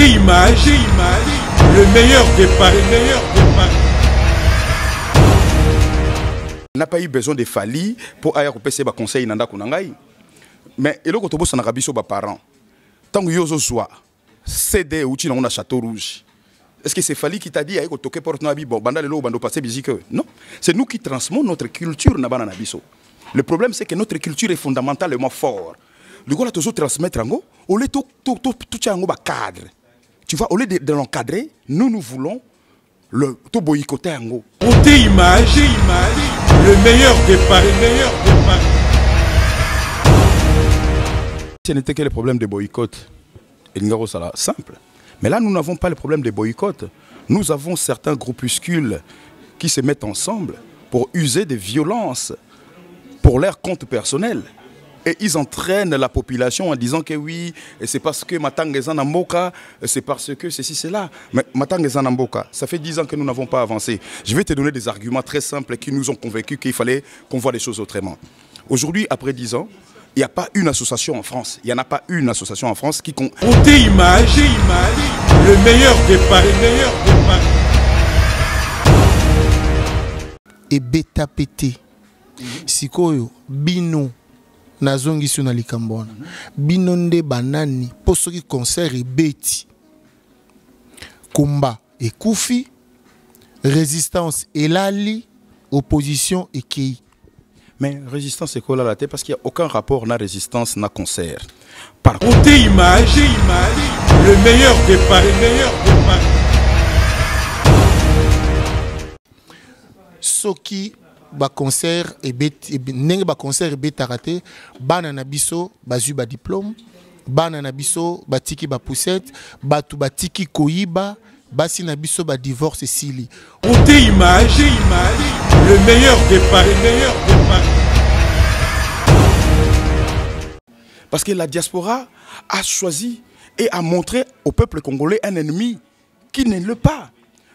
Image, le meilleur des paris, On n'a pas eu besoin de Fali pour aller repérer des conseils nanda kunangai. Mais et le côté boss na kabiso ba parents. Tant que yozo soit CD ou tu na château rouge. Est-ce que c'est Fali qui t'a dit aïe toquer porte na bi bon banda le lo bando passer musique? Non, c'est nous qui transmettons notre culture na bana na biso. Le problème c'est que notre culture est fondamentalement forte. Le gars là toujours transmettre en go, au lieu tout en bas cadre. Tu vois, au lieu de l'encadrer, nous voulons le tout boycotter en go. Image, le meilleur des paris, Ce n'était que le problème de boycott. Et nous ça simple. Mais là, nous n'avons pas le problème de boycott. Nous avons certains groupuscules qui se mettent ensemble pour user de violence pour leur compte personnel. Et ils entraînent la population en disant que oui, c'est parce que Matangezan Namboka, c'est parce que ceci, cela. Mais Matangezan Namboka, ça fait 10 ans que nous n'avons pas avancé. Je vais te donner des arguments très simples qui nous ont convaincus qu'il fallait qu'on voit les choses autrement. Aujourd'hui, après 10 ans, il n'y a pas une association en France. Il n'y en a pas une association en France qui compte. Image, le meilleur des paris, Et bêta pété. Sikoyo, bino. Nazongi sur Nalikambona. Binonde banani, pour ceux qui concert et beti. Combat et Koufi, résistance et Lali, opposition et Kei. Mais résistance c'est quoi là la tête? Parce qu'il n'y a aucun rapport na résistance na concert. Par contre, image, le meilleur des paris, Soki ba concert et nenge ba concert et betaraté bana na biso bazu ba diplôme bana na biso batiki ba poussette batu batiki koyiba basi na biso ba divorce sili. Image, le meilleur des paris, Parce que la diaspora a choisi et a montré au peuple congolais un ennemi qui ne l'est pas.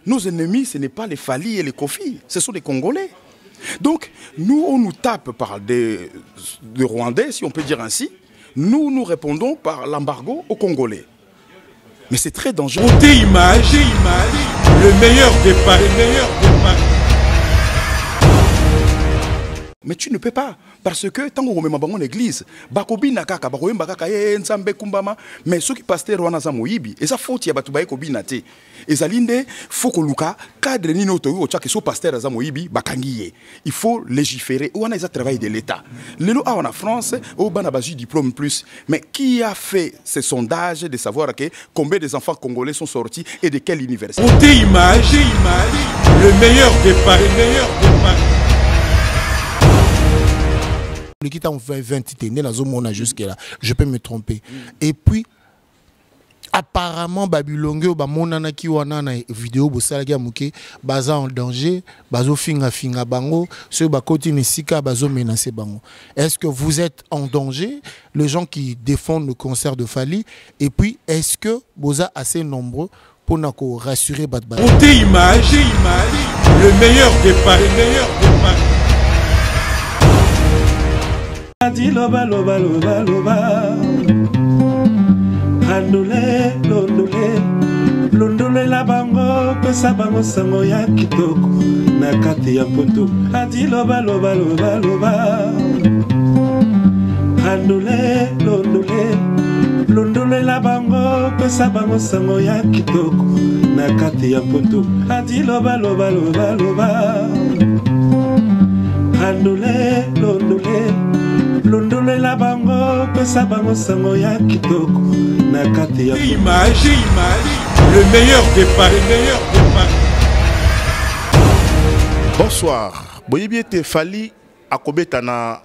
Nos ennemis, ce n'est pas les Fali et les Kofi, ce sont les Congolais. Donc, nous, on nous tape par des Rwandais, si on peut dire ainsi. Nous répondons par l'embargo aux Congolais. Mais c'est très dangereux. Image, le meilleur des paris, Mais tu ne peux pas. Parce que tant qu'on met en église, bakobina kaka, bakoyemba kaka nzambe kumbama, mais ceux qui pasteur wana za moyibi, et ça faut ya batu baye kobina te. Ezalinde faut que luka cadre ni noto yo tchake so pasteur za moyibi bakangiye. Il faut légiférer. Ou on a des travail de l'État. Lelo a en France, au bana bazu diplôme plus. Mais qui a fait ce sondage de savoir que combien des enfants congolais sont sortis et de quelle université? Image, le meilleur des paris, Le qui t'a 20 jusque là, je peux me tromper. Et puis apparemment Babylongo ba monana ki wana na vidéo bosala ki amuke baza en danger, bazo finga bango, ceux ba koti nisika bazo menacer bango. Est-ce que vous êtes en danger, les gens qui défendent le concert de Fali, et puis est-ce que vous êtes assez nombreux pour nous rassurer Badba? Image, le meilleur des paris, Adi loba loba loba loba Andole londole Londole la bango Pesa bango sango ya kitoko Na kati ya mpoto Adi loba loba loba loba Andole londole Londole la bango Pesa bango sango ya kitoko Na kati ya mpoto Adi loba loba loba loba Andole londole Londole la bango, pesa bango sango ya kitoko na kati ya image, le meilleur des paris, Bonsoir. Boyebi te Fali akobeta na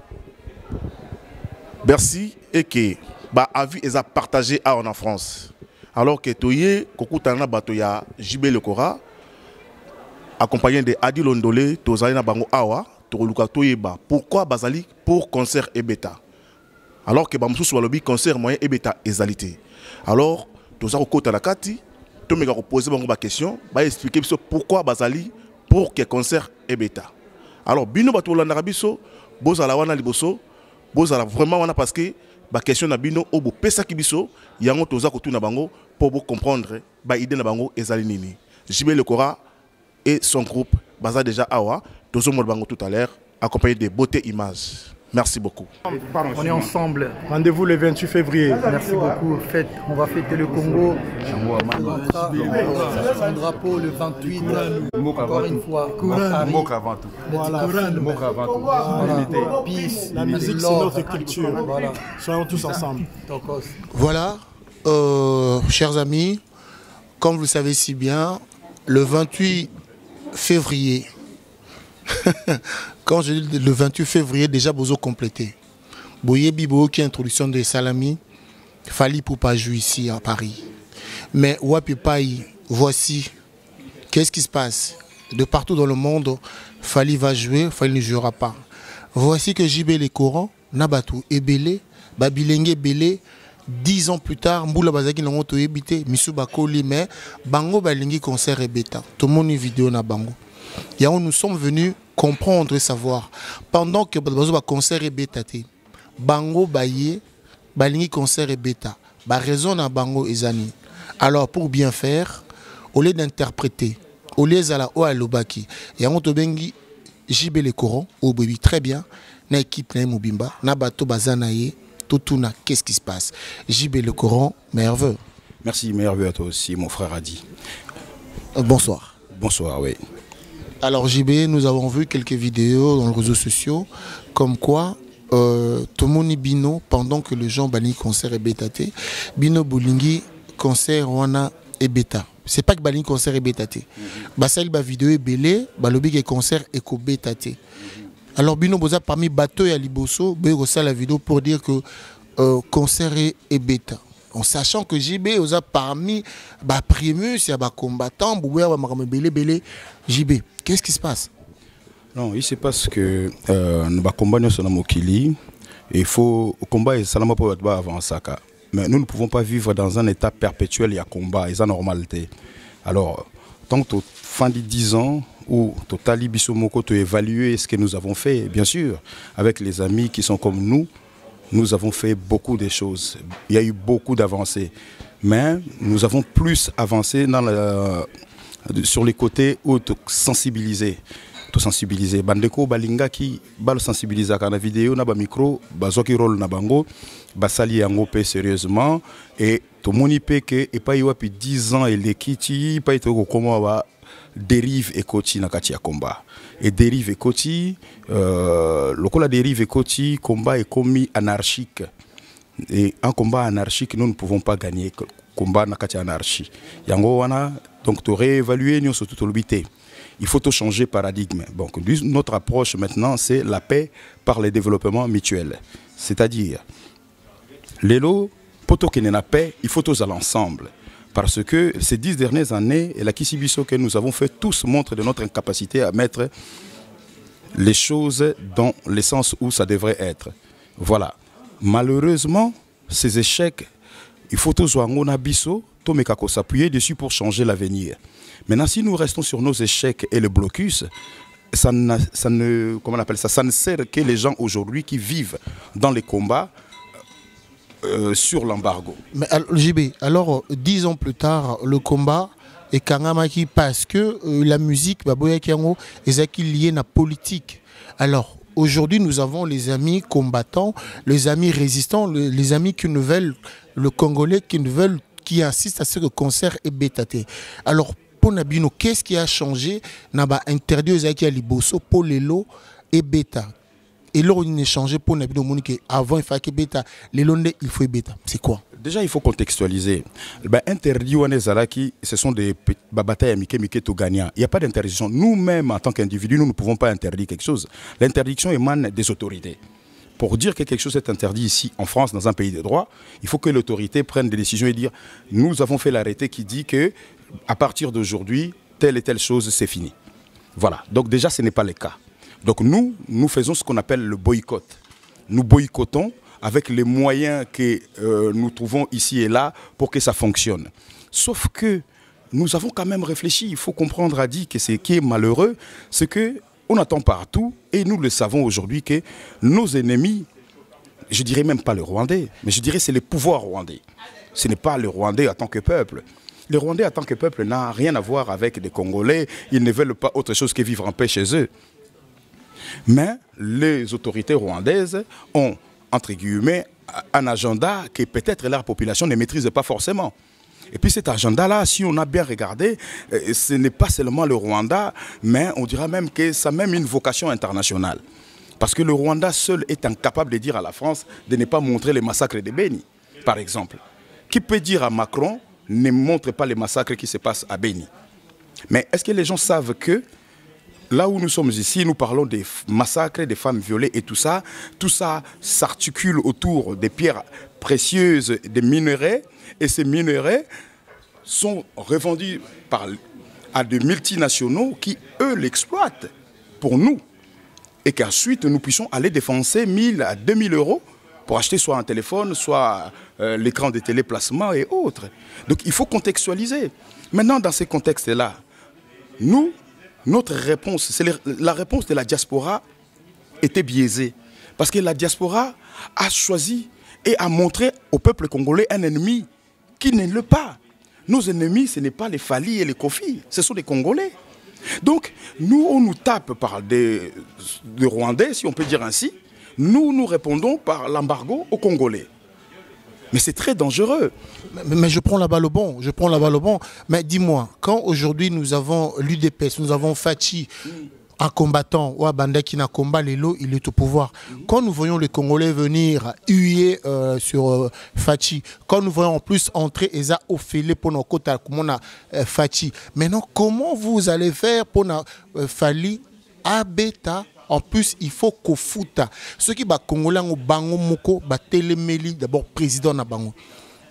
Bercy et que ba avis est à partager en France. Alors que toye kokutana bato ya JB Le Kora accompagné de Adi Londole tozali na bango awa. Pourquoi Bazali pour concert et bêta? Alors que Bamsou soit lobby concert moyen et bêta égalité. Alors, tous au côté de la Kati, tout me poser ma question, va expliquer pourquoi Bazali pour que concert et bêta. Alors, Bino Batoula Narabiso, Bozala Wana Liboso, Bozala vraiment Wana parce que ba question na bino obo pesa kibiso yango toza ko tuna bango pour vous comprendre ba idée na bango ezali nini. JB Lekora et son groupe baza déjà awa tozo mo bango tout à l'heure accompagné de beauté images. Merci beaucoup. On est ensemble. Rendez-vous le 28 février. Merci beaucoup. On va fêter le Congo. Son drapeau le 28. Encore une fois. Mok avant tout. Voilà. Mok avant tout. Peace. La musique, c'est notre culture. Voilà. Soyons tous ensemble. Voilà, chers amis, comme vous le savez si bien, le 28 février, quand je dis le 28 février, déjà Bozo complété. Boye Bibo qui introduction de Salami, Fali Poupa joue ici à Paris. Mais Wapipai, voici, qu'est-ce qui se passe? De partout dans le monde, Fali va jouer, Fali ne jouera pas. Voici que JB Lekora, Nabatu Ebele, Babilenge Belé, 10 ans plus tard, Mboula Bazaki n'a pas évité, Missou Bakoli, mais Bango Balingi concert et bêta. Tout le monde une vidéo na Bango. Et nous sommes venus comprendre et savoir. Pendant que Bazo concert et bêta, Bango Baye, Balingi concert et bêta. Ba raison na Bango Ezani. Alors pour bien faire, au lieu d'interpréter, au lieu de la Oalobaki, et on te bengi JB Lekora, au baby très bien, na équipe na Mobimba, na bato bazanaye. Toutuna, qu'est-ce qui se passe? JB Lekora, merveilleux. Merci, merveilleux à toi aussi, mon frère Adi. Bonsoir. Bonsoir, oui. Alors JB, nous avons vu quelques vidéos dans les réseaux sociaux, comme quoi Tomoni Bino, pendant que les gens banni concert et bétaté, Bino Boulingi concert wana et bêta. C'est pas que banni concert et bétaté. Basel ba vidéo est belé, balobi concert et ko bétaté. Alors Bino Boza parmi bateau et Liboso, ça la vidéo pour dire que concert est bêta. En sachant que JB Oza parmi ba primus, il y a ba combattant, belé JB. Qu'est-ce qui se passe? Non, il se passe que nous combattons sur Mokili. Il faut combat et salama pour être avant Saka. Mais nous ne pouvons pas vivre dans un état perpétuel, il y a combat, et ça normalité. Alors, tant que fin de 10 ans, où Totali Bissomoko te évaluer ce que nous avons fait, bien sûr, avec les amis qui sont comme nous avons fait beaucoup de choses. Il y a eu beaucoup d'avancées. Mais nous avons plus avancé sur les côtés où te sensibiliser. Sensibiliser. Bandeko balinga qui bal sensibiliser quand la vidéo na ba micro, bazoki rôle na bango, basali yango pe sérieusement et to moni pe que et pas yopi 10 ans et l'équiti pas été comment va dérive et coach na kati ya combat. Et dérive et coach lokola dérive et coach combat est commis anarchique. Et en combat anarchique nous ne pouvons pas gagner combat na kati anarchie. Yango wana donc tu réévaluer nous sur toute l'obité. Il faut tout changer paradigme. Donc, notre approche maintenant, c'est la paix par le développement mutuel. C'est-à-dire, les lots, pour qu'il y ait la paix, il faut tous aller ensemble. Parce que ces 10 dernières années, et la Kisibiso que nous avons fait, tous montrent de notre incapacité à mettre les choses dans le sens où ça devrait être. Voilà. Malheureusement, ces échecs, il faut tous s'appuyer dessus pour changer l'avenir. Maintenant, si nous restons sur nos échecs et le blocus, ça ne sert que les gens aujourd'hui qui vivent dans les combats sur l'embargo. Mais JB, alors 10 ans plus tard, le combat est Kangamaki parce que la musique, est liée à la politique. Alors, aujourd'hui, nous avons les amis combattants, les amis résistants, les amis qui ne veulent, le Congolais qui insistent à ce que le concert est bétaté. Alors, Nabino, qu'est-ce qui a changé? Naba interdit aux Zaki à Liboso pour les lots et bêta. Et là, on a changé pour Nabino Monique. Avant, il fallait bêta. Les lots, il faut bêta. C'est quoi? Déjà, il faut contextualiser. Interdit ou Zalaki, ce sont des batailles amicales tout gagnant. Il n'y a pas d'interdiction. Nous-mêmes, en tant qu'individus, nous ne pouvons pas interdire quelque chose. L'interdiction émane des autorités. Pour dire que quelque chose est interdit ici, en France, dans un pays de droit, il faut que l'autorité prenne des décisions et dire nous avons fait l'arrêté qui dit que à partir d'aujourd'hui, telle et telle chose, c'est fini. Voilà. Donc déjà, ce n'est pas le cas. Donc nous faisons ce qu'on appelle le boycott. Nous boycottons avec les moyens que nous trouvons ici et là pour que ça fonctionne. Sauf que nous avons quand même réfléchi. Il faut comprendre, Adi, que ce qui est malheureux, c'est que on attend partout, et nous le savons aujourd'hui, que nos ennemis je dirais même pas le Rwandais, mais je dirais c'est le pouvoir rwandais. Ce n'est pas le Rwandais en tant que peuple. Le Rwandais en tant que peuple n'a rien à voir avec les Congolais. Ils ne veulent pas autre chose que vivre en paix chez eux. Mais les autorités rwandaises ont, entre guillemets, un agenda que peut-être la population ne maîtrise pas forcément. Et puis cet agenda-là, si on a bien regardé, ce n'est pas seulement le Rwanda, mais on dira même que ça a même une vocation internationale. Parce que le Rwanda seul est incapable de dire à la France de ne pas montrer les massacres de Beni, par exemple. Qui peut dire à Macron, ne montre pas les massacres qui se passent à Beni? Mais est-ce que les gens savent que là où nous sommes ici, nous parlons des massacres, des femmes violées et tout ça s'articule autour des pierres précieuses, des minerais, et ces minerais sont revendus à des multinationaux qui, eux, l'exploitent pour nous. Et qu'ensuite, nous puissions aller défoncer 1000 à 2000 euros pour acheter soit un téléphone, soit l'écran de téléplacement et autres. Donc il faut contextualiser. Maintenant, dans ces contextes-là, notre réponse, c'est la réponse de la diaspora était biaisée. Parce que la diaspora a choisi et a montré au peuple congolais un ennemi qui n'est le pas. Nos ennemis, ce n'est pas les Fali et les Kofi, ce sont les Congolais. Donc, nous, on nous tape par des Rwandais, si on peut dire ainsi. Nous répondons par l'embargo aux Congolais. Mais c'est très dangereux. Mais je prends la balle au bon, Mais dis-moi, quand aujourd'hui nous avons l'UDPS, nous avons Fachi, un combattant, Banda qui n'a combat Lelo, il est au pouvoir. Quand nous voyons les Congolais venir huer sur Fachi, quand nous voyons en plus entrer Eza Ophélie pour nos côtes, comme on a Fachi, maintenant comment vous allez faire pour Fali Abeta? En plus, il faut qu'au foot, ceux qui sont Congolais, bango moko, téléméli, d'abord président na bango.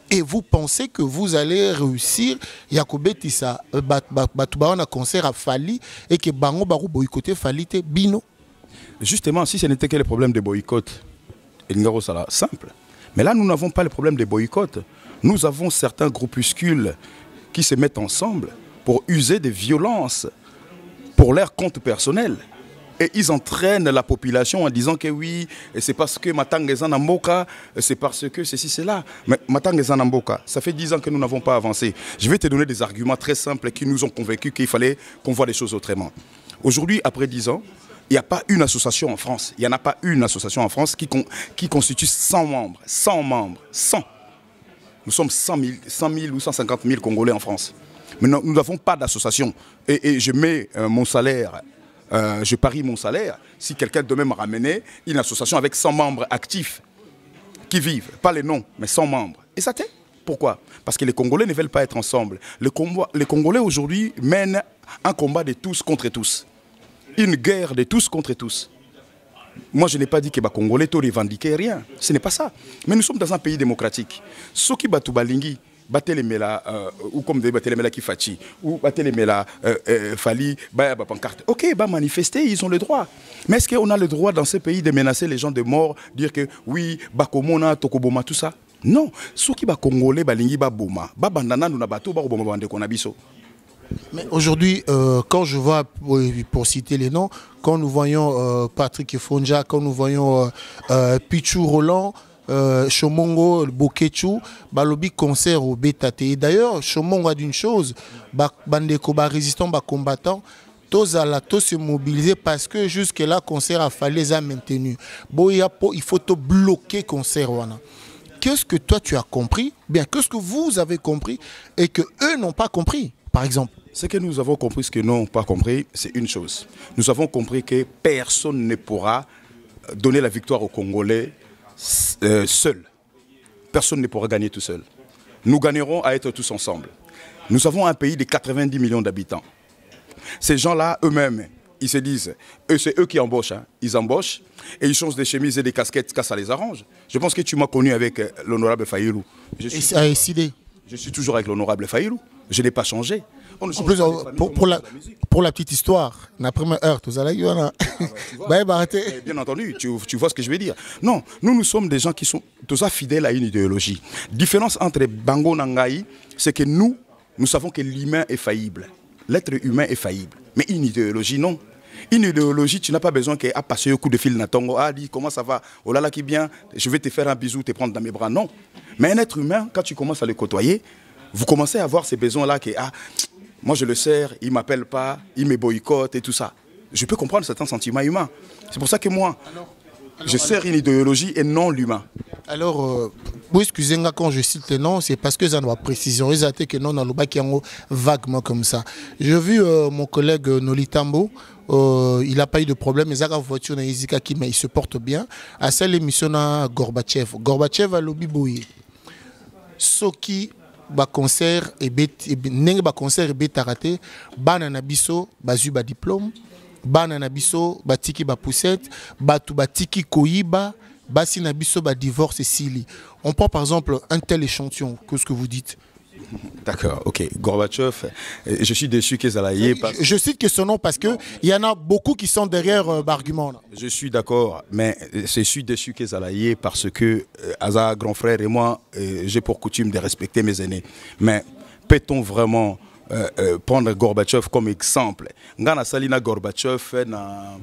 Et vous pensez que vous allez réussir, Yakobe Tissa, un concert à Fali, et que bango barou boycotté Fali te bino. Justement, si ce n'était que le problème de boycott, c'est simple. Mais là, nous n'avons pas le problème de boycott. Nous avons certains groupuscules qui se mettent ensemble pour user de violence pour leur compte personnel. Et ils entraînent la population en disant que oui, c'est parce que Matanga Zanamboka, c'est parce que ceci, cela. Mais Matanga Zanamboka, ça fait 10 ans que nous n'avons pas avancé. Je vais te donner des arguments très simples qui nous ont convaincus qu'il fallait qu'on voit les choses autrement. Aujourd'hui, après 10 ans, il n'y a pas une association en France. Il n'y en a pas une association en France qui constitue 100 membres. 100 membres. 100. Nous sommes 100 000 ou 150 000 Congolais en France. Mais nous n'avons pas d'association. Et je mets mon salaire... je parie mon salaire si quelqu'un devait me ramener une association avec 100 membres actifs qui vivent, pas les noms, mais 100 membres. Et ça t'est. Pourquoi? Parce que les Congolais ne veulent pas être ensemble. Les Congolais aujourd'hui mènent un combat de tous contre tous. Une guerre de tous contre tous. Moi, je n'ai pas dit que les Congolais ne revendiquaient rien. Ce n'est pas ça. Mais nous sommes dans un pays démocratique. Ceux qui battent Balingi, Batelemela, ou comme des Batelemela qui Fachi, ou Batelemela Fali, pancarte. Ok, manifester, ils ont le droit. Mais est-ce qu'on a le droit dans ce pays de menacer les gens de mort, dire que oui, Bakomona, Tokoboma, tout ça? Non. Ceux qui sont Congolais, Balingi, Baboma, Babandana, nous n'abato, Baboma, Bande Konabiso. Mais aujourd'hui, quand je vois, pour citer les noms, quand nous voyons Patrick Fonja, quand nous voyons Pichou Roland, Chomongo, Bokechu, Balobi concert au Bétate. Et d'ailleurs, Chomongo a d'une chose, Bandeko, résistant, combattant, tous se mobiliser parce que jusque-là, concert a fallu les maintenu. Il faut te bloquer concert. Qu'est-ce que toi tu as compris? Bien, qu'est-ce que vous avez compris et que eux n'ont pas compris, par exemple? Ce que nous avons compris, ce qu'ils n'ont pas compris, c'est une chose. Nous avons compris que personne ne pourra donner la victoire aux Congolais seul. Personne ne pourra gagner tout seul. Nous gagnerons à être tous ensemble. Nous avons un pays de 90 millions d'habitants. Ces gens-là, eux-mêmes, ils se disent, c'est eux qui embauchent. Hein. Ils embauchent et ils changent des chemises et des casquettes quand ça les arrange. Je pense que tu m'as connu avec l'honorable Fayilou. Je suis toujours avec l'honorable Fayilou. Je n'ai pas changé. En plus, pour la petite histoire, la première heure, tout ça, bien entendu, tu vois ce que je veux dire. Non, nous sommes des gens qui sont tous fidèles à une idéologie. La différence entre Bango et Ngai, c'est que nous savons que l'humain est faillible. L'être humain est faillible. Mais une idéologie, non. Une idéologie, tu n'as pas besoin qu'elle a passé un coup de fil na tongo. Ah, dis comment ça va? Oh là là qui bien, je vais te faire un bisou, te prendre dans mes bras. Non. Mais un être humain, quand tu commences à le côtoyer, vous commencez à avoir ces besoins-là que ah, moi je le sers, il ne m'appelle pas, il me boycotte et tout ça. Je peux comprendre certains sentiments humains. C'est pour ça que moi, je sers une idéologie et non l'humain. Alors, vous excusez-moi quand je cite le nom, c'est parce que ça doit préciser. Ils ont été que non, dans le bac, vaguement comme ça. J'ai vu mon collègue Noli Tambo, il n'a pas eu de problème, mais la voiture mais il se porte bien. À celle émission à Gorbatchev. Gorbatchev a lobby boy. Soki ba concert et neng ba concert et betaraté, banana biso, bazu ba diplôme, banana biso, batiki ba poussette, batu batiki koiba. Basi na biso ba divorce et sili. On prend par exemple un tel échantillon. Qu'est-ce que vous dites? D'accord, ok. Gorbatchev, je suis déçu qu'ils aient Je cite que son nom parce qu'il y en a beaucoup qui sont derrière l'argument. Je suis d'accord, mais je suis déçu qu'ils aient parce que Aza, grand frère et moi, j'ai pour coutume de respecter mes aînés. Mais peut-on vraiment prendre Gorbatchev comme exemple? Ngana Salina Gorbatchev na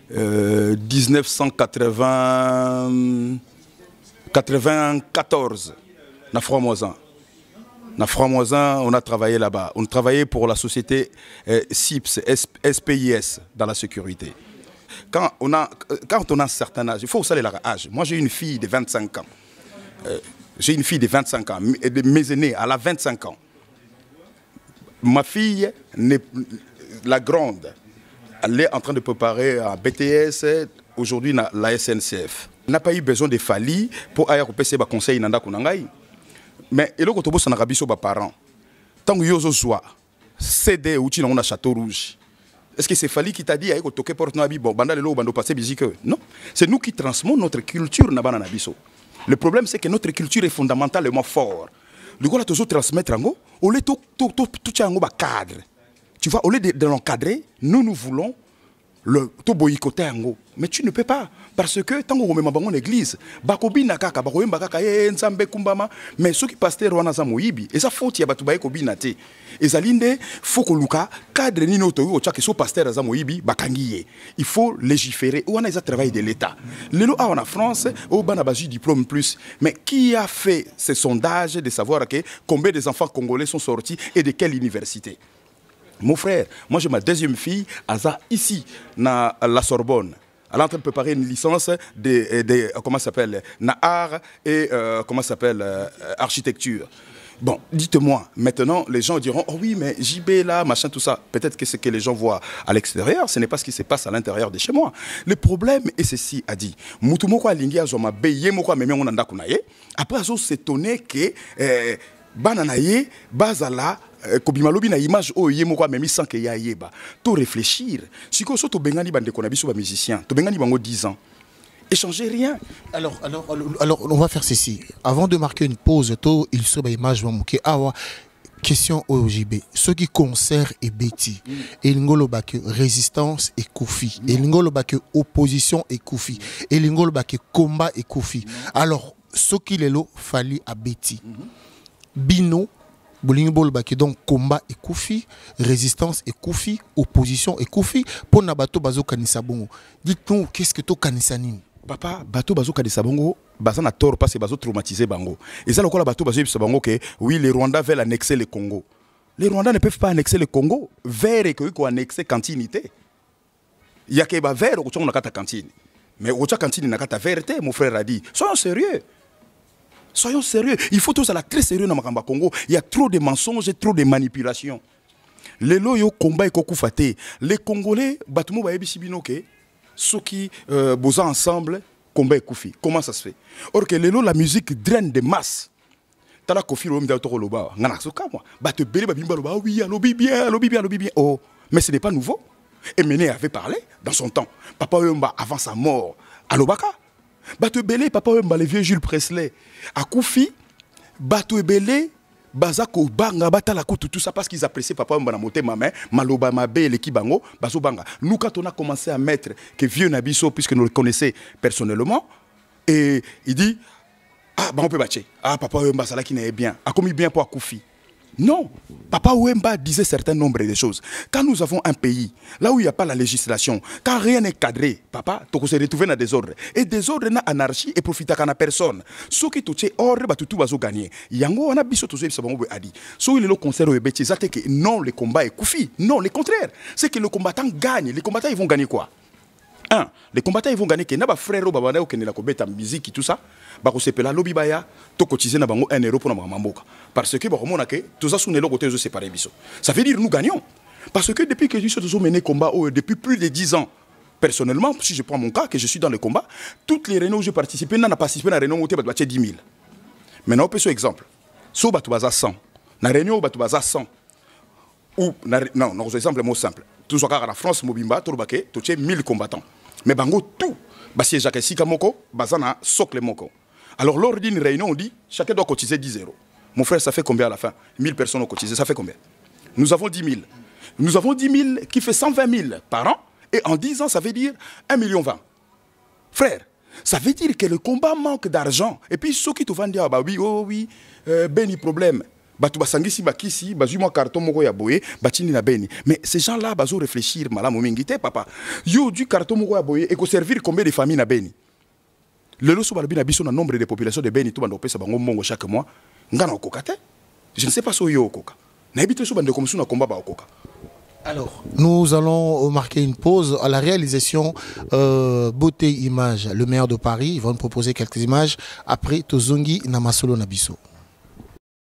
1994 na Franc-Moisin. Na Franc-Moisin, on a travaillé là-bas. On travaillait pour la société SIPS, SPIS dans la sécurité. Quand on a un certain âge, il faut savoir l'âge. Moi, j'ai une fille de 25 ans. J'ai une fille de 25 ans. Mes aînés, elle a 25 ans. Ma fille, la grande, elle est en train de préparer un BTS, aujourd'hui la SNCF. On n'a pas eu besoin de Fali pour aller couper conseil nanda kunangai. Mais il faut que tu aies des parents. Tant que tu as CD ou tu as un château rouge. Est-ce que c'est Fali qui t'a dit que tu as porté un bon non, c'est nous qui transmettons notre culture. Le problème, c'est que notre culture est fondamentalement forte. Le gars, tu transmettre au lieu de un cadre. Tu vois, au lieu de l'encadrer, nous voulons le boycotter. Mais tu ne peux pas. Parce que tant qu'on met en église, mais ceux qui passent wana za moyibi, et ça faut y batubay kobinate. Et zalinde faut que luka cadre ni noto o chaki so pasteur za moyibi bakangiye. Il faut légiférer. On a travail de l'État. Lelo a en France, au bana baji diplôme plus. Mais qui a fait ce sondage de savoir que combien des enfants congolais sont sortis et de quelle université? Mon frère, moi j'ai ma deuxième fille, Aza, ici, à la Sorbonne. Elle est en train de préparer une licence de comment ça s'appelle, art et comment ça s'appelle, architecture. Bon, dites-moi, maintenant, les gens diront, oh oui, mais JB là, machin, tout ça. Peut-être que ce que les gens voient à l'extérieur, ce n'est pas ce qui se passe à l'intérieur de chez moi. Le problème est ceci, a dit. Après, ils ont s'étonné que bananaye, bazala, kobimalobi na image o yemo kwa memi sans que ya yeba. To réfléchir. Si ko so to bengani bande ko na biso ba musicien, to bengani bango 10 ans. Échanger rien. Alors, on va faire ceci. Avant de marquer une pause, il se ba image mamuke awa. Question au JB. Ceux qui concert et bêtis. Et l'ingolo bake résistance et koufi. Et l'ingolo bake opposition et koufi. Et l'ingolo bake combat et koufi. Alors, ce qui est là, fallait à bêtis. Bino, Bolingbo bake donc combat et koufi, résistance et koufi, opposition et koufi. Pour Nabato Bazo Kanisa Bongo. Dites-nous, qu'est-ce que tu kanisa nini? Papa, bateau bazo kanisa bongo, bazan a tort parce que bazo traumatisé bango. Et ça, le quoi la bateau bazo bango que oui, les Rwandais veulent annexer le Congo. Les Rwandais ne peuvent pas annexer le Congo. Vers et que quoi annexer cantinité. Il y a que ba vers au tchon nakata cantine. Mais au tchon cantine nakata vérité, mon frère a dit. Soyons sérieux. Soyons sérieux. Il faut tous aller très sérieux dans Makamba Congo. Il y a trop de mensonges et trop de manipulations. Les loyaux combat et kokufate. Les Congolais, batumo ba ebisibino ke. Ceux qui bossent ensemble, combat et koufi. Comment ça se fait? Or que la musique draine des masses. Tala kofi lo mda toko loba. Ngana soka moi. Ba te belé ba bimba loba. Oui, alobi bien. Oh, mais ce n'est pas nouveau. Emene avait parlé dans son temps. Papa Wemba avant sa mort à Lobaka. Ba te belé papa Wemba le vieux Jules Presley. À Koufi, ba te belé Bazako banga batala tout ça parce qu'ils appréciaient papa Wemba na moté maman, maloba mabe l'équipe bango, bazo banga. Nous quand on a commencé à mettre que vieux Nabiso puisque nous le connaissons personnellement et il dit ah bah on peut battre. Ah papa Wemba ça là qui n'est bien. A commis bien pour Koufi. Non. Papa Wemba disait certain nombre de choses. Quand nous avons un pays, là où il n'y a pas la législation, quand rien n'est cadré, papa, tu vas se retrouver dans le désordre. Et désordre, dans anarchie et profite à personne. Ce qui est ordre, tu vas gagner. Yango, on a biso tous les adi. Ce qui est le concert au Béti, c'est que non, le combat est koufi. Non, le contraire. C'est que les combattants gagnent. Les combattants, ils vont gagner quoi? Un, les combattants ils vont gagner que naba frère babana ou kenela ko beta musique tout ça ba ko sepela lobby baya to cotiser na bango 1 euro pour na mamboka parce que ba ko mona ke tout ça sous les côté je séparer biso. Ça veut dire nous gagnons parce que depuis que je suis mené combat depuis plus de 10 ans personnellement si je prends mon cas que je suis dans le combat toutes les réunions où j'ai participé n'a participé à réunion où tu as 10 000. Maintenant on peut sur exemple so ba tu baza 100 na réunion ba tu baza 100 ou non non exemple mot simple tout ça à la France mobimba to baké to 1000 combattants. Mais bango tout, si Jacques Sika Moko, bazana socle Moko. Alors lors d'une réunion, on dit chacun doit cotiser 10 euros. Mon frère, ça fait combien à la fin? 1000 personnes ont cotisé, ça fait combien? Nous avons 10 000. Nous avons 10 000 qui fait 120 000 par an. Et en 10 ans, ça veut dire 1,20 million. Frère, ça veut dire que le combat manque d'argent. Et puis ceux qui te vendent dire, bah oui, oh oui, ben problème. Batu basangisi bakisi bazuma carton moko ya boye batini na beni mais ces gens là bazo réfléchir malamu mingité papa yo du carton moko ya boye et ko servir combien de familles na beni le loso balobi na biso na nombre de population de beni to bando pesa bango mongo chaque mois ngana okokate je ne sais pas so yo okoka na ebité so bande comme ça na combat ba okoka. Alors, nous allons marquer une pause à la réalisation Beauté Image, le maire de Paris. Ils vont nous proposer quelques images. Après, Tozongi Namasolo Nabiso.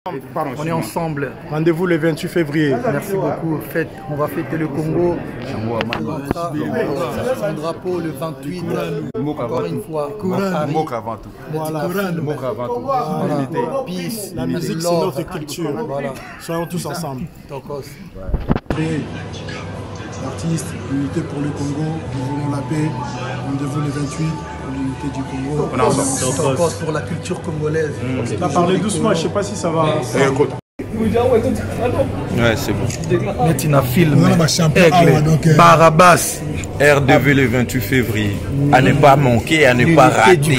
On est ensemble. Rendez-vous le 28 février. Merci beaucoup. On va fêter le Congo. Son drapeau le 28. Encore une fois. Mok avant tout. Voilà. Mok avant tout. Voilà. Peace. La musique, c'est notre culture. Voilà. Soyons tous ensemble. Artistes, l'unité pour le Congo, nous voulons la paix. Rendez-vous le 28 pour l'unité du Congo. On est ensemble pour la culture congolaise. Tu as parlé doucement, je ne sais pas si ça va. Ouais, c'est bon. Metina film, Aigle, Barabas. RDV le 28 février. À ne pas manquer, à ne pas rater.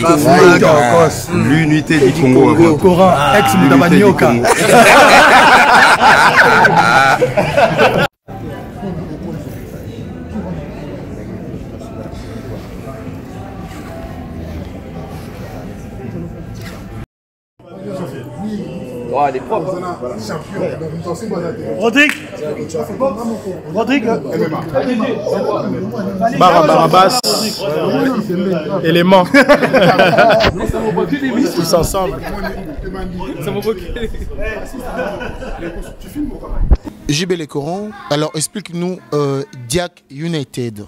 L'unité du Congo. Au Coran, ex-Mutabanyoka. Oh, elle est propre. Rodrigue. Barabas. Élément. Tous ensemble. JB Le Coran, alors explique-nous Diak United.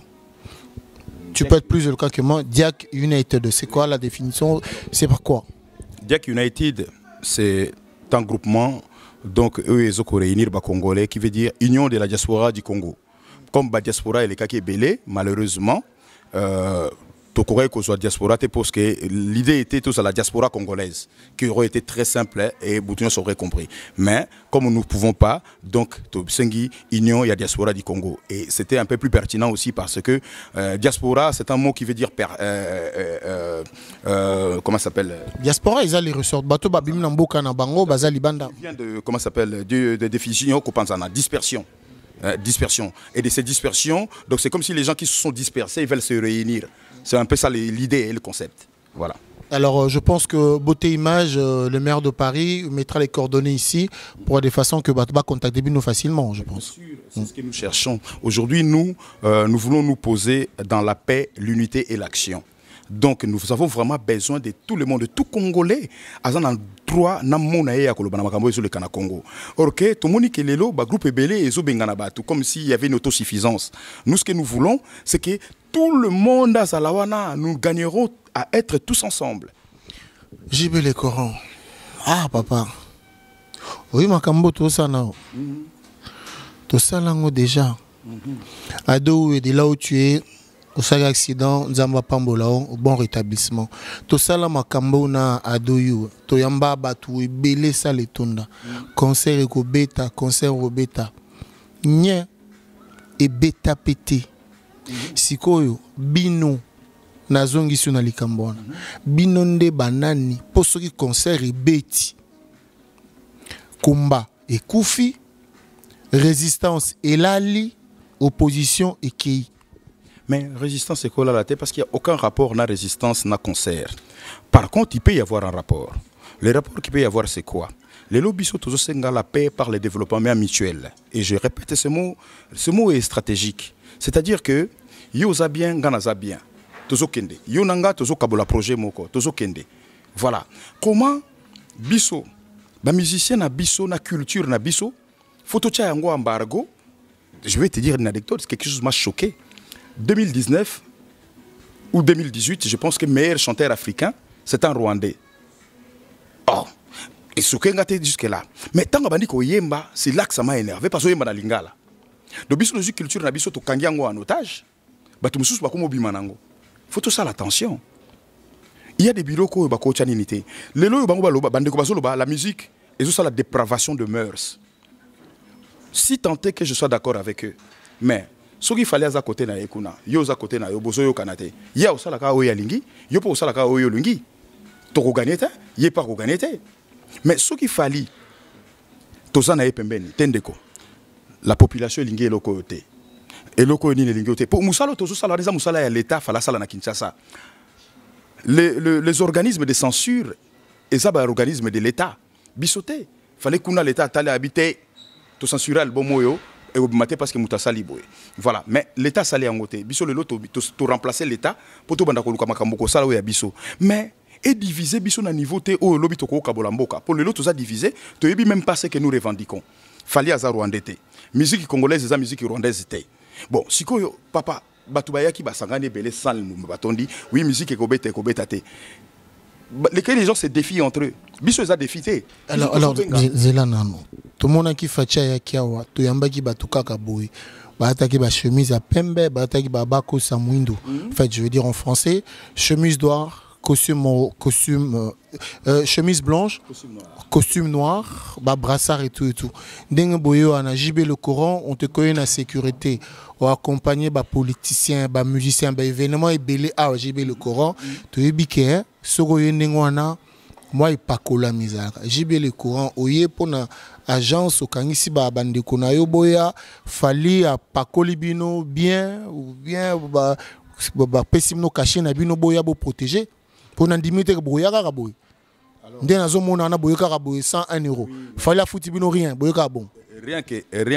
Tu peux être plus le cas que moi. Diak United, c'est quoi la définition? C'est par quoi? Diak United, c'est un groupement, donc eux ils ont réunir les Congolais, qui veut dire Union de la diaspora du Congo. Comme la diaspora est le cas qui est belé, malheureusement, Tokoré qu'on soit diaspora, parce que l'idée était tous à la diaspora congolaise, qui aurait été très simple et Boutounos aurait compris. Mais comme nous ne pouvons pas, donc Sengi, Union et la diaspora du Congo. Et c'était un peu plus pertinent aussi parce que diaspora, c'est un mot qui veut dire comment ça s'appelle? Diaspora, ils ont les ressorts. Bato babim namboka na bango bazali banda. Il vient de comment ça s'appelle? De définition qu'on pense en dispersion. Dispersion. Et de ces dispersions, donc c'est comme si les gens qui se sont dispersés, ils veulent se réunir. C'est un peu ça l'idée et le concept. Voilà. Alors je pense que Beauté Image, le maire de Paris, mettra les coordonnées ici pour de façon que Batba contacte nous facilement, je pense. C'est ce que nous cherchons. Aujourd'hui, nous voulons nous poser dans la paix, l'unité et l'action. Donc nous avons vraiment besoin de tout le monde, de tout Congolais, à un droit na monae à Kolobana Makambo sur le Kana Congo. Or que tout le monde qui est là, groupe Ebélé et Zobenganabatou, comme s'il y avait une autosuffisance. Nous ce que nous voulons, c'est que tout le monde à Salawana, nous gagnerons à être tous ensemble. JB Le Coran. Ah papa. Oui Makambo tout ça non. Tout ça là déjà. Ado et de là où tu es. Au sac accident, Nzamba Pambolao, au bon rétablissement. Tout ça là, Makambo na adoyu. Toyamba batu et belé ça les tunda. Concert eko beta, concert au beta. Nye et beta pété. Sikoyo, bino, nazongi suna likambona. Binonde banani, posoki concert et beti. Kumba, et Koufi, résistance et Lali, opposition et Kei. Mais résistance c'est quoi la tête parce qu'il n'y a aucun rapport na résistance na concert. Par contre, il peut y avoir un rapport. Le rapport qu'il peut y avoir c'est quoi? Les lobbies sont toujours la paix par le développement mutuel. Et je répète ce mot est stratégique. C'est-à-dire que yoza bien, ganaza bien. Tozo kende. Yonanga tozo kabola projet moko. Tozo kende. Voilà. Comment biso, ba musicien na biso, na culture na biso, photo tcha yango embargo. Je vais te dire une anecdote, quelque chose m'a choqué. 2019 ou 2018, je pense que le meilleur chanteur africain, c'est un Rwandais. Oh, et ce qui est jusque-là. Mais tant que yemba, c'est là que ça m'a énervé parce que yemba na lingala. Donc, biso logique culture na biso to kangiango en otage. Ba tu mususu ba komo bimanango. Faut tout ça l'attention. Il y a des bureaux ko ba ko chaninité. Lelo bango ba loba bande ko bazoloba la musique et ça la dépravation de mœurs. Si tant est que je sois d'accord avec eux, mais ce qu'il fallait à côté na ekuna, yo za côté na yo bozo yo kanate. Ya osala ka oya lingi, yo po osala ka oyo lingi. To ko gagner ta, yé pas ko gagner ta. Mais ce qu'il fallait toza na epembeni tendeko. La population lingi eloko yote. Eloko ni lingi yote. Pour musalo tozo sala reza musala ya l'état fala sala na Kinshasa. Les organismes de censure et ça ba organisme de l'état bisoté. Fallait kuna l'état tale habiter to censurer le bon moyo. Parce que mutasali boy. Voilà, mais l'état salé en côté. Biso le lot to remplacer l'état pour tout banda ko luka makamboko sala ya biso. Mais et diviser biso na niveau te o lobi to ko kabolamboka. Pour le lot ça diviser, to yebi même pas ce que nous revendiquons. Fali aza rwandais te. Musique congolaise eza musique rwandaise te. Bon, siko papa batubaya ki basangane belé sal nous batondi. Oui, musique ekobeta te. Les gens se défient entre eux. Biso eza défité. Alors zela nano. Tout le monde qui fait ya kiawa, tout yamba qui batuka kaboui. Bata qui ba chemise à pembe, bata qui ba bako samwindo. En fait, je veux dire en français, chemise noire, chemise blanche, costume noir, bah brassard et tout. Dengue boyo on a jibé le Coran, on te connaît la sécurité. On accompagné bah politiciens, bah musiciens, bah événements et belé ah jibé le Coran. Tu es biké, soro yenengwana. Moi il pas cola misère. Jibé le Coran, oye pour na agence au kangisi ba bande kona yo boya, fali a pas colibino bien ou bien bah pessimno caché na bino boya bo protéger. Pour n'en diminuer que boya karaboy. Ndé na zo mona na boya karaboy 101 €. Fali a fouti bino rien, boya karabon. Rien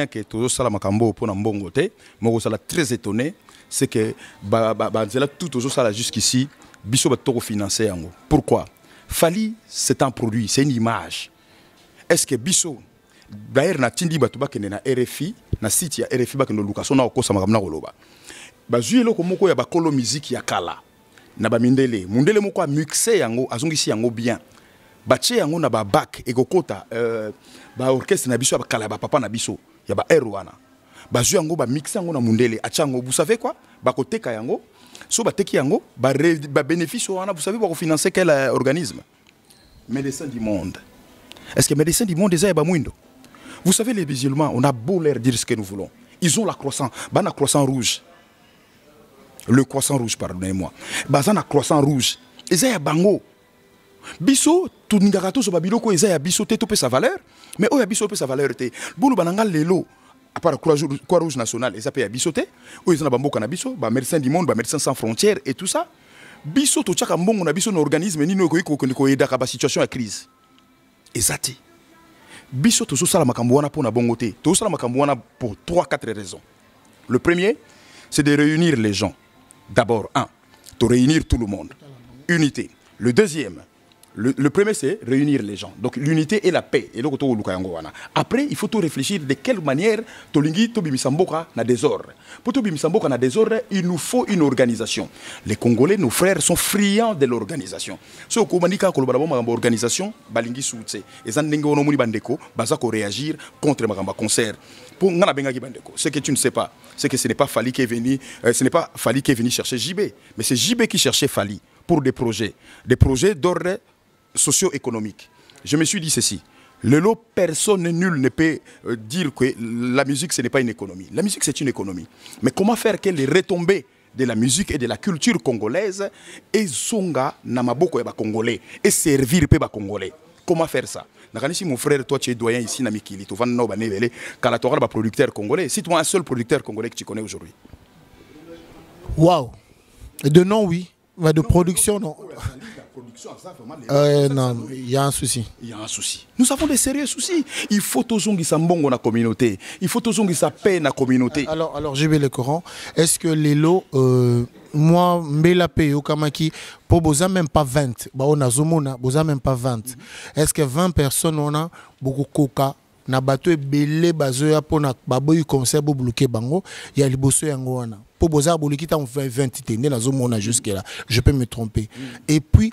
que tout ça la makambo pour n'ambongo te, moi ça l'a très étonné, c'est que nzela tout ça là jusqu'ici, biso ba toko financer yango. Pourquoi? Fali c'est un produit, c'est une image. Est-ce que biso d'ailleurs na tindi batuba kene na RFI, na site ya RFI ba kene lukaso na okosa makamna koloba. Ba zuye loko moko ya ba kolo musique ya kala. Na ba mindele, mundele moko a mixé yango, azongisi yango bien. Ba tche yango na ba bac e kokota ba orchestre na biso ba kala ba papa na biso, ya ba erwana. Ba zuye yango ba mixé yango na mundele, achango, vous savez quoi? Ba koteka yango. So ba teki yango, ba bénéfice wana, vous savez ba financer quel organisme? Médecins du monde. Est-ce que Médecins du monde est mouindo? Vous savez, les musulmans, on a beau leur dire ce que nous voulons. Ils ont la croissant, la croissant rouge. Le croissant rouge, pardonnez-moi. Bazana croissant rouge. Ils ont bango. Biso, tout n'ingarato so babilo ko ils ont biso te topé sa valeur, mais oh ya biso pe sa valeur te. Bulu bananga lelo. À part Croix-Rouge nationale, ils appellent bisoté. Ou ils ont bambo cannabis, ba Médecins du monde, ba Médecins sans frontières et tout ça. Biso to chaka mbongo na biso no organisme ni no ko eda ka situation à crise. Ezati. Biso to sala makambo wana pour na bongo te. To sala makambo wana pour 3-4 raisons. Le premier, c'est de réunir les gens. D'abord, de réunir tout le monde. Unité. Le deuxième, le premier, c'est réunir les gens. Donc l'unité et la paix. Et après, il faut tout réfléchir de quelle manière Tolingi Tobimisamboka na désordre. Pour Tobimisamboka na désordre, il nous faut une organisation. Les Congolais, nos frères, sont friands de l'organisation. Si on communique avec l'organisation, Balingi Soutse. Et ça, Nengo Nomuni Bandeko, Bazako réagir contre Magamba Concert. Pour Ngana Bengagi Bandeko. Ce que tu ne sais pas, c'est que ce n'est pas Fali qui est venu, chercher JB. Mais c'est JB qui cherchait Fali pour des projets d'ordre socio-économique. Je me suis dit ceci. Personne nul ne peut dire que la musique, ce n'est pas une économie. La musique, c'est une économie. Mais comment faire que les retombées de la musique et de la culture congolaise et zonga namaboko et congolais et servir pe congolais? Comment faire ça? Si mon frère, toi tu es doyen ici, Namikili, tu vas nous banner, Kalatora, le producteur congolais. Cite-moi un seul producteur congolais que tu connais aujourd'hui. Waouh! De nom, oui. Mais de production, non. Non, il y a un souci. Il y a un souci. Nous avons des sérieux soucis. Il faut tous sa mbongo dans la communauté. Il faut tous sa paix dans la communauté. Alors j'ai vu le Coran. Est-ce que les lots, moi, Mbela Peyo Kamaki, pour Boza même pas 20. Bah, on a Zomona, Boza même pas 20. Est-ce que 20 personnes, on a beaucoup coca? Na bateau belé bazoya pour na baboy concert pour bloquer bango il y a les bosso yango wana pour boza boliki ta on fait 20 tene na zomona jusque là je peux me tromper et puis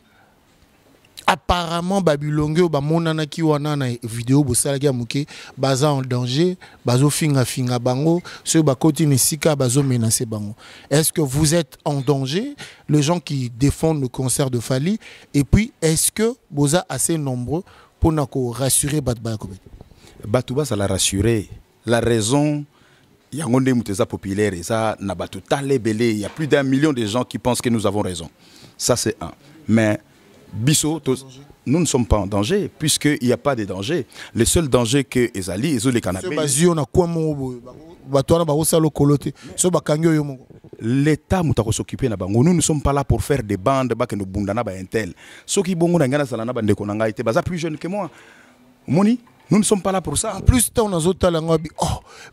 apparemment Babilongue ba monana ki wana na vidéo bosala ya muke baza en danger bazo finga bango ceux ba koti nisika bazo menacer bango. Est-ce que vous êtes en danger les gens qui défendent le concert de Fally et puis est-ce que boza assez nombreux pour na ko rassurer Batba Batouba, ça l'a rassuré. La raison, il y a un populaire et ça n'a pas tout belé. Il y a plus d'1 million de gens qui pensent que nous avons raison. Ça, c'est un. Mais, Bisso, nous ne sommes pas en danger, puisqu'il n'y a pas de danger. Le seul danger que Ezali, ils ont les canapés. L'État m'a s'occuper na bango. Nous ne sommes pas là pour faire des bandes, que nous bundana ba intel. Ceux qui bongo na ngana salana bande konanga été baza plus jeune que moi. Moni. Nous ne sommes pas là pour ça. En plus, on a autres oh,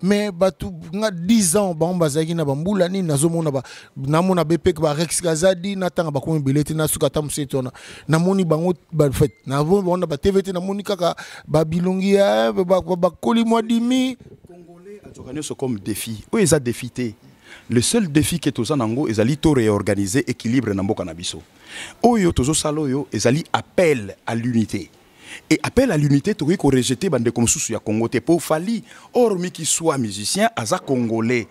mais batou 10 ans, bon bazaki na bambula ni nazomona ba namona BP ba Rex Gazadi na tanga ba ko beleti na sukata msetona na moni bango ba fait na bona ba TVT na moni kaka ba bilongi ba koli moi dimi congolais a gagné ce comme défi. Où ils a défité. Le seul défi qui est aux Anango, ils allaient tout réorganiser, équilibre na mboka na biso. Oyo tozo salo yo, ils allaient appel à l'unité. Et appel à l'unité, tu as rejeté bande comme sous ya Congo te pour Fally, hormis qu'il soit musicien, aza congolais.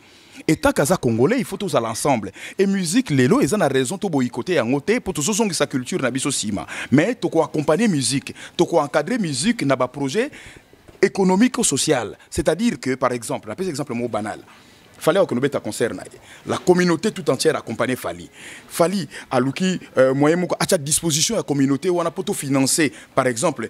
Et tant qu'aza congolais, il faut tous à l'ensemble. Et musique, lélo, ils ont raison de boycotter en côté pour tous ceux qui sa culture na biso sima. Mais tu dois accompagner musique, tu dois encadrer musique na ba projet économique ou social. C'est-à-dire que par exemple, un exemple mot banal. Fallait que nous bêta concert la communauté tout entière accompagner Fally. Fally a louki moyen à chaque disposition la communauté où on a poto financer par exemple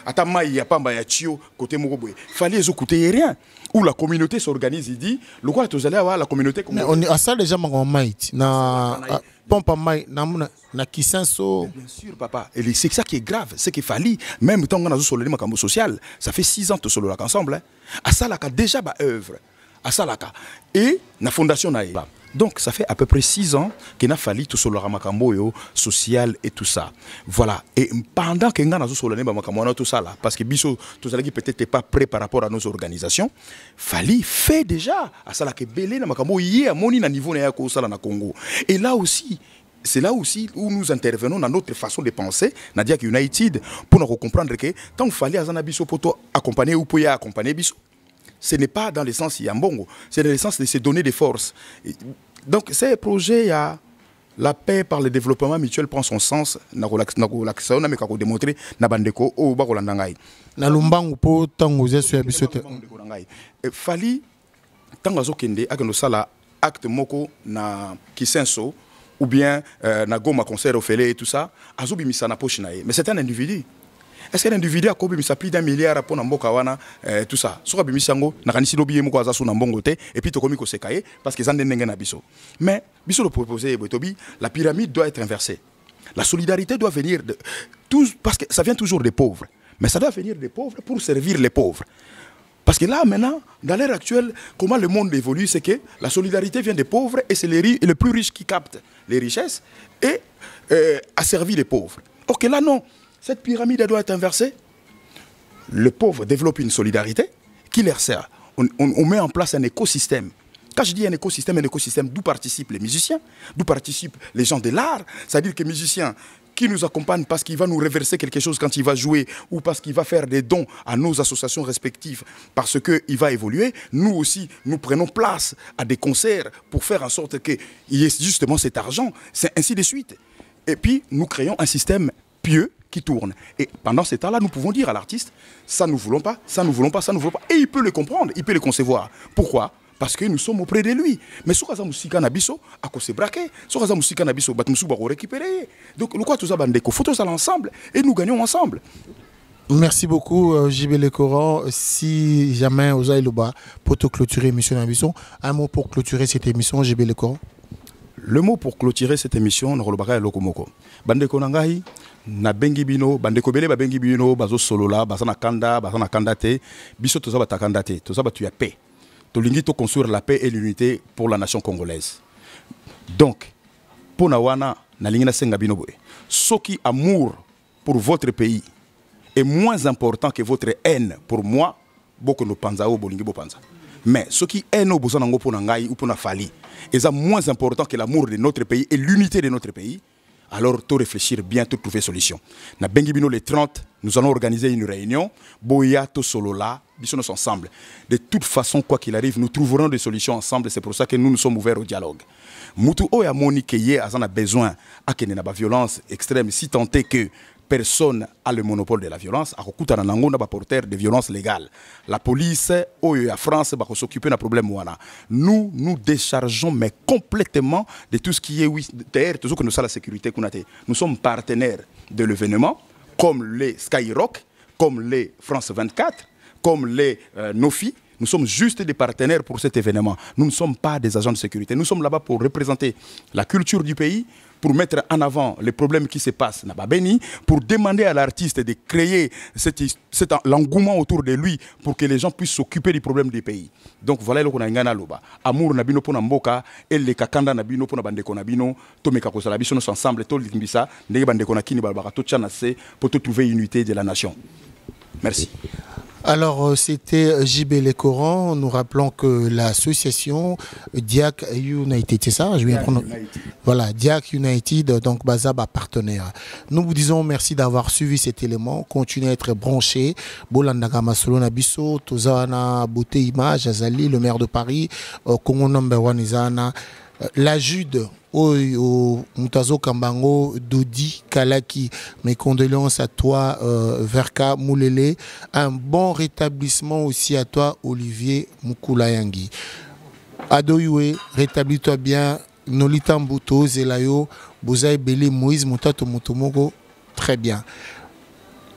atama ya pamba ya chio côté mogoboy. Fally les coûter rien. Où la communauté s'organise et dit le quoi tu allais avoir la communauté mais on est à ça déjà mon might na pompa mai na kisenso. Bien sûr papa et c'est ça qui est grave c'est qu'il Fally même tant qu'on a sur le makambo social ça fait 6 ans que solo là ensemble à ça là déjà ba œuvre à Salaka et la fondation Naïba. Donc ça fait à peu près 6 ans qu'il a fallu tout sur le ramakambo social et tout ça. Voilà. Et pendant que nous avons sur le ramakambo tout ça là, parce que Bisso tout ça qui peut-être pas prêt par rapport à nos organisations, Fally fait déjà à Salaka belé na makambo yé à moni na niveau na ko sala na Congo. Et là aussi c'est là aussi où nous intervenons dans notre façon de penser, Nadia United, pour nous comprendre que tant qu'il fallait à Bisso pour accompagner ou pour y accompagner Bisso. Ce n'est pas dans le sens Yambongo, c'est dans le sens de se donner des forces. Donc ces projets, la paix par le développement mutuel prend son sens. Na démontrer na bandeko o ba kolandangai. Na lumbangu po tango zesu ya bisote. Fally tango zokende akeno sala acte moko na Kisenso ou bien na Goma concert au Félé et tout ça, azobi misana poche nae. Mais c'est un individu. Est-ce qu'un individu a plus d'1 milliard pour Namboka wana tout ça? Soit Bimisango, Nakanisi Lobi Moko Azasu Nambongote, et puis Tokomiko Sekaye, parce qu'ils ont des nengen à Bisso. Mais Bisso le proposé, Botobi, la pyramide doit être inversée. La solidarité doit venir de tous, parce que ça vient toujours des pauvres. Mais ça doit venir des pauvres pour servir les pauvres. Parce que là, maintenant, dans l'ère actuelle, comment le monde évolue, c'est que la solidarité vient des pauvres et c'est les plus riches qui captent les richesses et asservir les pauvres. Ok, là, non. Cette pyramide elle doit être inversée. Le pauvre développe une solidarité qui leur sert. On met en place un écosystème. Quand je dis un écosystème d'où participent les musiciens, d'où participent les gens de l'art. C'est-à-dire que les musiciens qui nous accompagnent parce qu'il va nous reverser quelque chose quand il va jouer ou parce qu'il va faire des dons à nos associations respectives parce qu'il va évoluer. Nous aussi, nous prenons place à des concerts pour faire en sorte qu'il y ait justement cet argent. C'est ainsi de suite. Et puis, nous créons un système pieux qui tourne. Et pendant ce temps-là, nous pouvons dire à l'artiste, ça nous voulons pas, ça nous voulons pas, ça nous voulons pas. Et il peut le comprendre, il peut le concevoir. Pourquoi? Parce que nous sommes auprès de lui. Mais si nous sommes nabiso, à cause de braquer, si nous sommes nabiso, nous sommes récupérer. Donc, le quoi tout ça, bandeko, faut tout ça ensemble et nous gagnons ensemble. Merci beaucoup, JB Le Coran. Si jamais vous avez le bas pour te clôturer l'émission d'ambition, un mot pour clôturer cette émission, JB Le Coran. Le mot pour clôturer cette émission, nous allons lokomoko. Bandeko nangai, na bengi bino, bandeko bele ba bengi bino, bazo solola, bazana kanda te, biso toza bata kanda te, toza batu ya paix. Tolingi to construire la paix et l'unité pour la nation congolaise. Donc, pour nawana, na lingina senga bino boy. Soki amour pour votre pays est moins important que votre haine pour moi, beaucoup no panza o bolingi bo panza. Mais ce qui est nos besoins pour nangai ou pour na fali, est moins important que l'amour de notre pays et l'unité de notre pays. Alors, tout réfléchir bien, tout trouver solution. Na Bengibino les 30, nous allons organiser une réunion. Boya, to solo là, nous sommes ensemble. De toute façon, quoi qu'il arrive, nous trouverons des solutions ensemble. C'est pour ça que nous sommes ouverts au dialogue. Moutou oya moni keye a besoin à qu'il n'y ait pas de violence extrême, si tant est que personne a le monopole de la violence. A porteur de violence légale. La police, la France, va s'occuper d'un problème. Nous déchargeons mais complètement de tout ce qui est d'ailleurs tout ce que nous sommes la sécurité. Nous sommes partenaires de l'événement, comme les Skyrock, comme les France 24, comme les Nofi. Nous sommes juste des partenaires pour cet événement. Nous ne sommes pas des agents de sécurité. Nous sommes là-bas pour représenter la culture du pays, pour mettre en avant les problèmes qui se passent à Beni, pour demander à l'artiste de créer l'engouement autour de lui pour que les gens puissent s'occuper du problème du pays. Donc voilà ce qu'on a ngana loba. Amour nabino pour Namboka, et les kakanda nabino pour Nabandeko nabino, Tomeka Kosalabiso nous ensemble, tout le Kimbisa, Nege Bandeko Nakini Balbara, tout Chanase, pour trouver une unité de la nation. Merci. Alors, c'était JB Le Coran. Nous rappelons que l'association Diak United, c'est ça? Je viens prendre. Voilà, Diak United, donc Bazaba partenaire. Nous vous disons merci d'avoir suivi cet élément. Continuez à être branchés. Bolandagama Solona Bisso, Tozana Beauté Image, Azali, le maire de Paris, Congo number one Izana. La Jude, Mutazo Kambango, Dodi, Kalaki, mes condoléances à toi, Verka Moulele. Un bon rétablissement aussi à toi, Olivier Mukulayangi. Adoyue, rétablis-toi bien. Nolita Mbuto, Zelayo, Bozaï Bele, Moïse, Mutato Mutomoko, très bien.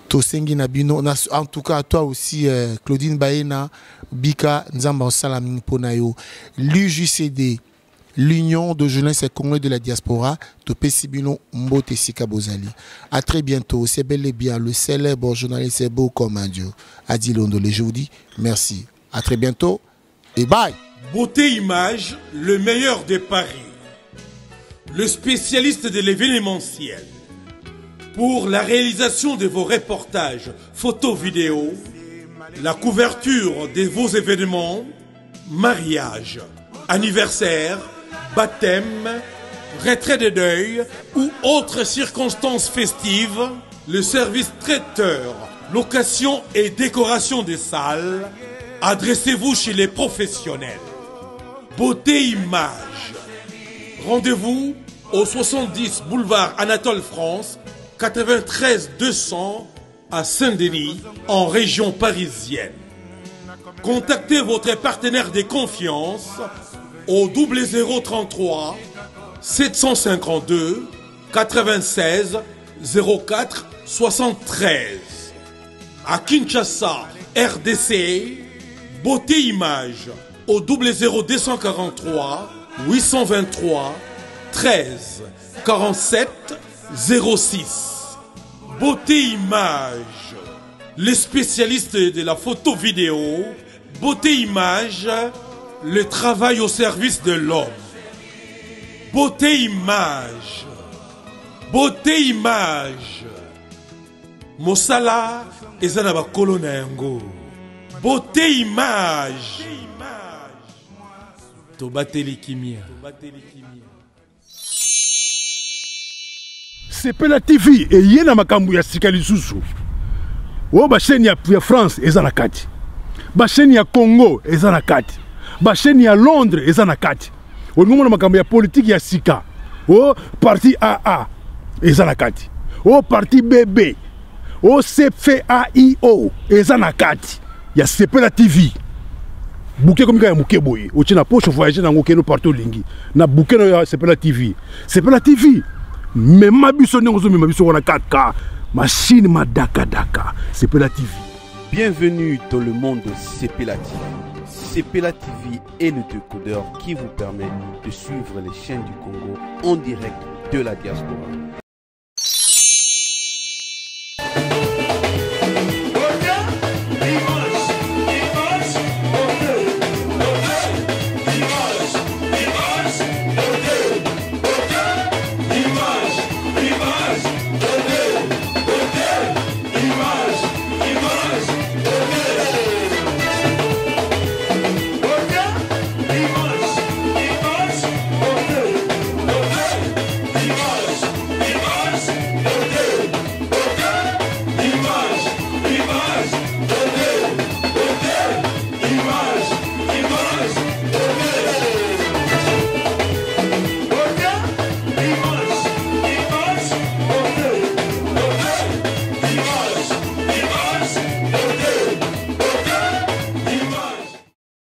Tosengi Nabino, en tout cas à toi aussi, Claudine Baena, Bika, Nzamba Salamine Ponayo, l'UJCD. L'Union de jeunesse et congolais de la diaspora de Pessibino Mbote Sika Bozali. À très bientôt. C'est bel et bien le célèbre journaliste est beau comme un dieu. Adi Londolé, je vous dis merci. À très bientôt et bye. Beauté Image, le meilleur de Paris. Le spécialiste de l'événementiel. Pour la réalisation de vos reportages, photos, vidéos, la couverture de vos événements, mariage, anniversaire, baptême, retrait de deuil ou autres circonstances festives, le service traiteur, location et décoration des salles, adressez-vous chez les professionnels. Beauté Image. Rendez-vous au 70 boulevard Anatole France, 93 200 à Saint-Denis, en région parisienne. Contactez votre partenaire de confiance au 0033 752 96 04 73. À Kinshasa, RDC, Beauté Image au 00243 823 13 47 06. Beauté Image, les spécialistes de la photo vidéo. Beauté Image, le travail au service de l'homme. Beauté Image. Beauté Image. Mosala ezana kolona yango. Beauté Image. Tobateli kimia. Sepela TV et yena makambu ya sikali susu. O ba chaîne ya France ezana kati. Ba chaîne ya Congo ezana kati. Ba chaîne ya Londres ezana kati. O ngomona makambu ya politique ya sika. O parti AA ezana kati. O parti BB. O CFAIO ezana kati. Ya Sepela TV. Bouquet comme ya muke boye. O tina poche voyager na ngokeno partout lingi. Na bouquet na Sepela TV. Sepela TV. Mais ma biso n'engo mi ma biso wana 4K machine madaka Sepela TV. Bienvenue dans le monde de Sepela TV. Sepela TV est le décodeur qui vous permet de suivre les chaînes du Congo en direct de la diaspora.